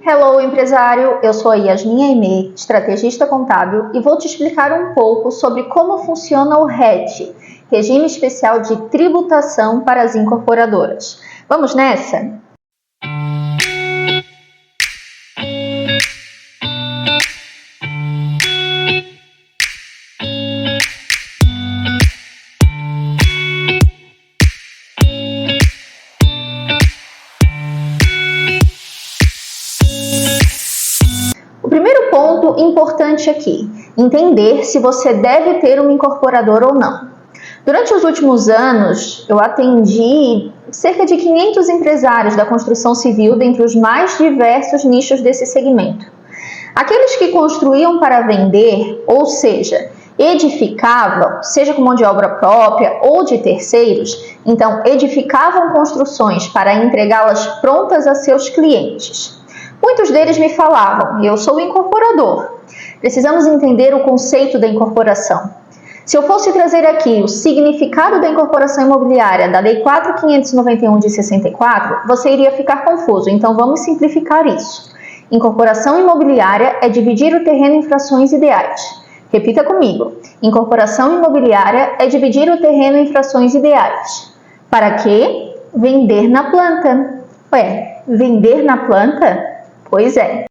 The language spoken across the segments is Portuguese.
Hello, empresário! Eu sou a Yasmin Aimee, estrategista contábil, e vou te explicar um pouco sobre como funciona o RET, Regime Especial de Tributação para as Incorporadoras. Vamos nessa? O primeiro ponto importante aqui, entender se você deve ter uma incorporadora ou não. Durante os últimos anos, eu atendi cerca de 500 empresários da construção civil dentre os mais diversos nichos desse segmento. Aqueles que construíam para vender, ou seja, edificavam, seja com mão de obra própria ou de terceiros, então edificavam construções para entregá-las prontas a seus clientes. Muitos deles me falavam, eu sou incorporador. Precisamos entender o conceito da incorporação. Se eu fosse trazer aqui o significado da incorporação imobiliária da Lei 4.591 de 64, você iria ficar confuso, então vamos simplificar isso. Incorporação imobiliária é dividir o terreno em frações ideais. Repita comigo. Incorporação imobiliária é dividir o terreno em frações ideais. Para quê? Vender na planta. Ué, vender na planta? Pois é.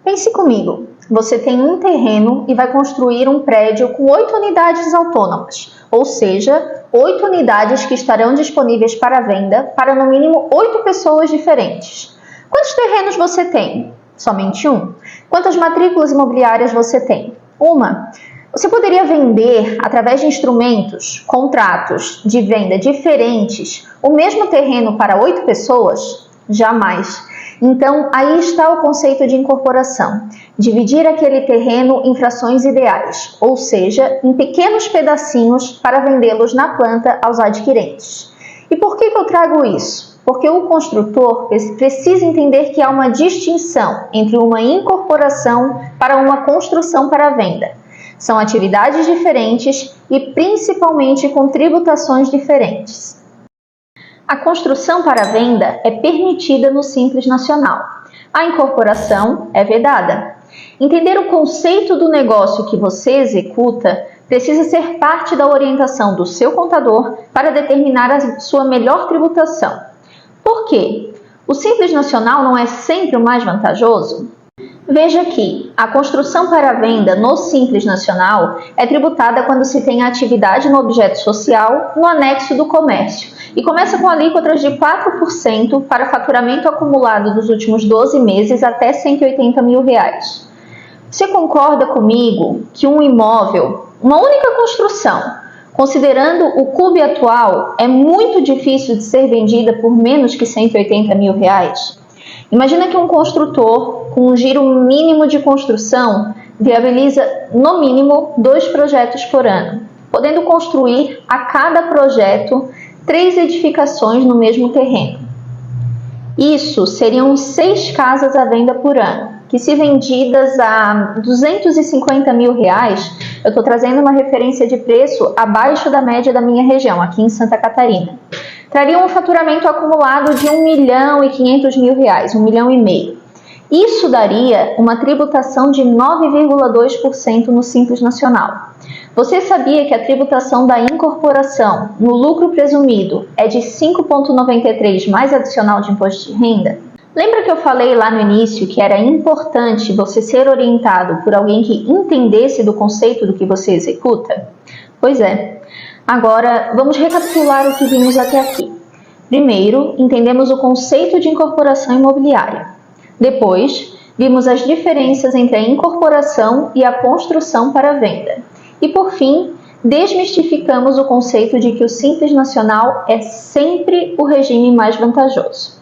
Pense comigo, você tem um terreno e vai construir um prédio com 8 unidades autônomas, ou seja, 8 unidades que estarão disponíveis para venda para no mínimo 8 pessoas diferentes. Quantos terrenos você tem? Somente um. Quantas matrículas imobiliárias você tem? Uma. Você poderia vender, através de instrumentos, contratos de venda diferentes, o mesmo terreno para 8 pessoas? Jamais. Então, aí está o conceito de incorporação. Dividir aquele terreno em frações ideais, ou seja, em pequenos pedacinhos para vendê-los na planta aos adquirentes. E por que eu trago isso? Porque o construtor precisa entender que há uma distinção entre uma incorporação para uma construção para venda. São atividades diferentes e principalmente com tributações diferentes. A construção para venda é permitida no Simples Nacional. A incorporação é vedada. Entender o conceito do negócio que você executa precisa ser parte da orientação do seu contador para determinar a sua melhor tributação. Por quê? O Simples Nacional não é sempre o mais vantajoso? Veja aqui, a construção para venda no Simples Nacional é tributada quando se tem a atividade no objeto social no anexo do comércio e começa com alíquotas de 4% para faturamento acumulado dos últimos 12 meses até R$ 180 mil. Você concorda comigo que um imóvel, uma única construção, considerando o CUB atual, é muito difícil de ser vendida por menos que R$ 180 mil? Imagina que um construtor com um giro mínimo de construção viabiliza, no mínimo, 2 projetos por ano, podendo construir a cada projeto 3 edificações no mesmo terreno. Isso seriam 6 casas à venda por ano, que se vendidas a R$ 250 mil, eu estou trazendo uma referência de preço abaixo da média da minha região, aqui em Santa Catarina. Trariam um faturamento acumulado de R$ 1.500.000, R$ 1,5 milhão. Isso daria uma tributação de 9,2% no Simples Nacional. Você sabia que a tributação da incorporação no lucro presumido é de 5,93% mais adicional de imposto de renda? Lembra que eu falei lá no início que era importante você ser orientado por alguém que entendesse do conceito do que você executa? Pois é. Agora, vamos recapitular o que vimos até aqui. Primeiro, entendemos o conceito de incorporação imobiliária. Depois, vimos as diferenças entre a incorporação e a construção para venda. E, por fim, desmistificamos o conceito de que o Simples Nacional é sempre o regime mais vantajoso.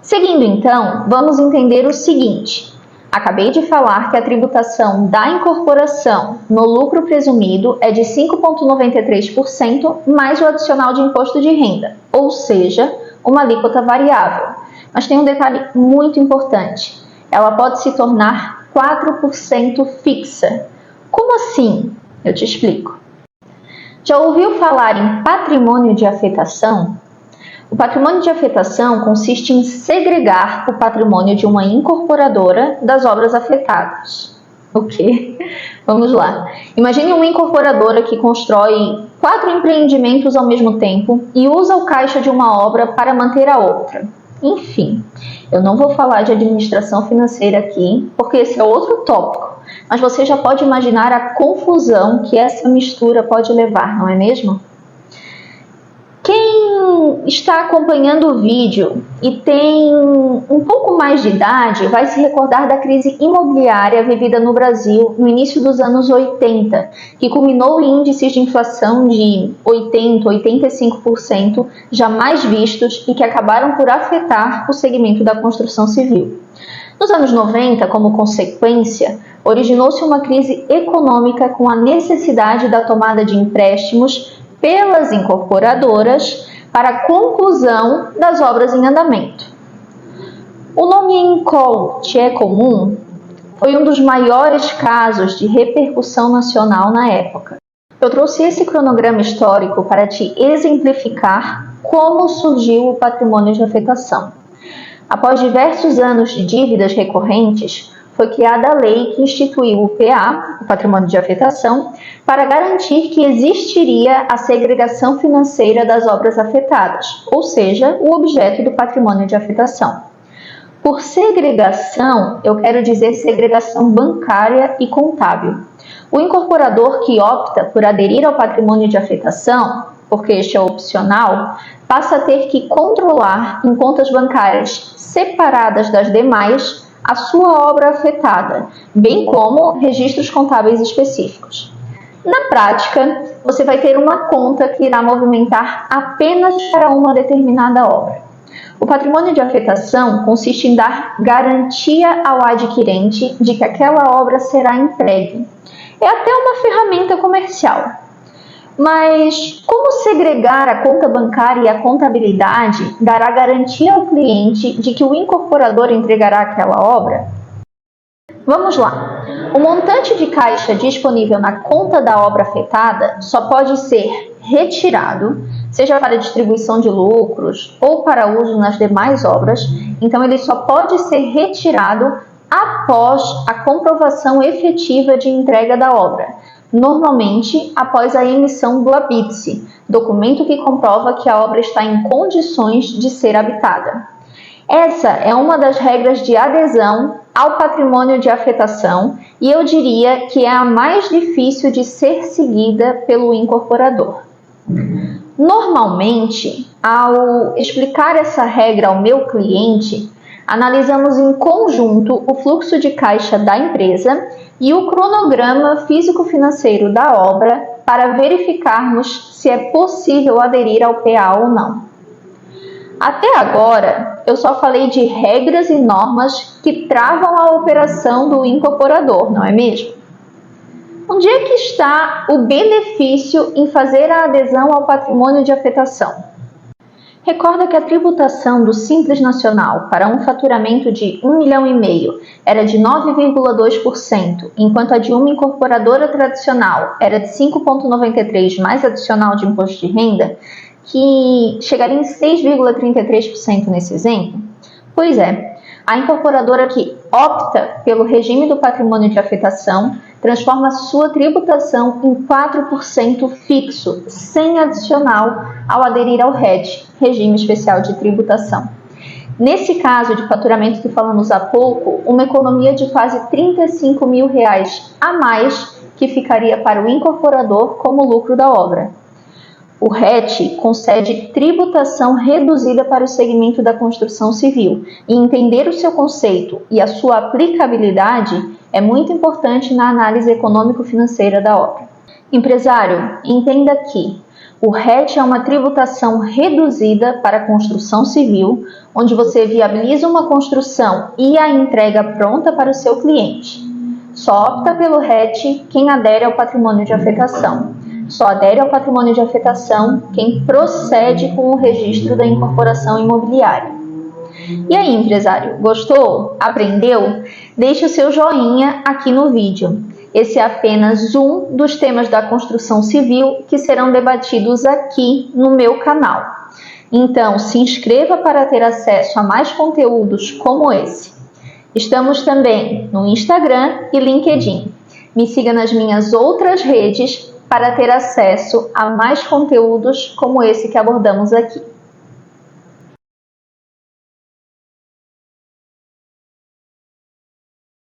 Seguindo, então, vamos entender o seguinte. Acabei de falar que a tributação da incorporação no lucro presumido é de 5,93% mais o adicional de imposto de renda, ou seja, uma alíquota variável. Mas tem um detalhe muito importante. Ela pode se tornar 4% fixa. Como assim? Eu te explico. Já ouviu falar em patrimônio de afetação? O patrimônio de afetação consiste em segregar o patrimônio de uma incorporadora das obras afetadas. O quê? Vamos lá. Imagine uma incorporadora que constrói 4 empreendimentos ao mesmo tempo e usa o caixa de uma obra para manter a outra. Enfim, eu não vou falar de administração financeira aqui, porque esse é outro tópico, mas você já pode imaginar a confusão que essa mistura pode levar, não é mesmo? Quem está acompanhando o vídeo e tem um pouco mais de idade vai se recordar da crise imobiliária vivida no Brasil no início dos anos 80, que culminou em índices de inflação de 80%, 85%, jamais vistos e que acabaram por afetar o segmento da construção civil. Nos anos 90, como consequência, originou-se uma crise econômica com a necessidade da tomada de empréstimos pelas incorporadoras para a conclusão das obras em andamento. O nome Encol, que é comum, foi um dos maiores casos de repercussão nacional na época. Eu trouxe esse cronograma histórico para te exemplificar como surgiu o patrimônio de afetação. Após diversos anos de dívidas recorrentes, foi criada a lei que instituiu o PA, o Patrimônio de Afetação, para garantir que existiria a segregação financeira das obras afetadas, ou seja, o objeto do patrimônio de afetação. Por segregação, eu quero dizer segregação bancária e contábil. O incorporador que opta por aderir ao patrimônio de afetação, porque este é opcional, passa a ter que controlar em contas bancárias separadas das demais a sua obra afetada, bem como registros contábeis específicos. Na prática, você vai ter uma conta que irá movimentar apenas para uma determinada obra. O patrimônio de afetação consiste em dar garantia ao adquirente de que aquela obra será entregue. É até uma ferramenta comercial. Mas como segregar a conta bancária e a contabilidade dará garantia ao cliente de que o incorporador entregará aquela obra? Vamos lá. O montante de caixa disponível na conta da obra afetada só pode ser retirado, seja para distribuição de lucros ou para uso nas demais obras, então ele só pode ser retirado após a comprovação efetiva de entrega da obra, normalmente após a emissão do habite-se, documento que comprova que a obra está em condições de ser habitada. Essa é uma das regras de adesão ao patrimônio de afetação e eu diria que é a mais difícil de ser seguida pelo incorporador. Normalmente, ao explicar essa regra ao meu cliente, analisamos em conjunto o fluxo de caixa da empresa e o cronograma físico-financeiro da obra para verificarmos se é possível aderir ao PA ou não. Até agora, eu só falei de regras e normas que travam a operação do incorporador, não é mesmo? Onde é que está o benefício em fazer a adesão ao patrimônio de afetação? Recorda que a tributação do Simples Nacional para um faturamento de 1,5 milhão era de 9,2%, enquanto a de uma incorporadora tradicional era de 5,93% mais adicional de imposto de renda, que chegaria em 6,33% nesse exemplo? Pois é, a incorporadora que opta pelo regime do patrimônio de afetação transforma sua tributação em 4% fixo, sem adicional, ao aderir ao RET, Regime Especial de Tributação. Nesse caso de faturamento que falamos há pouco, uma economia de quase R$35 mil a mais que ficaria para o incorporador como lucro da obra. O RET concede tributação reduzida para o segmento da construção civil e entender o seu conceito e a sua aplicabilidade é muito importante na análise econômico-financeira da obra. Empresário, entenda que o RET é uma tributação reduzida para a construção civil, onde você viabiliza uma construção e a entrega pronta para o seu cliente. Só opta pelo RET quem adere ao patrimônio de afetação. Só adere ao patrimônio de afetação quem procede com o registro da incorporação imobiliária. E aí, empresário, gostou? Aprendeu? Deixe o seu joinha aqui no vídeo. Esse é apenas um dos temas da construção civil que serão debatidos aqui no meu canal. Então, se inscreva para ter acesso a mais conteúdos como esse. Estamos também no Instagram e LinkedIn. Me siga nas minhas outras redes para ter acesso a mais conteúdos como esse que abordamos aqui.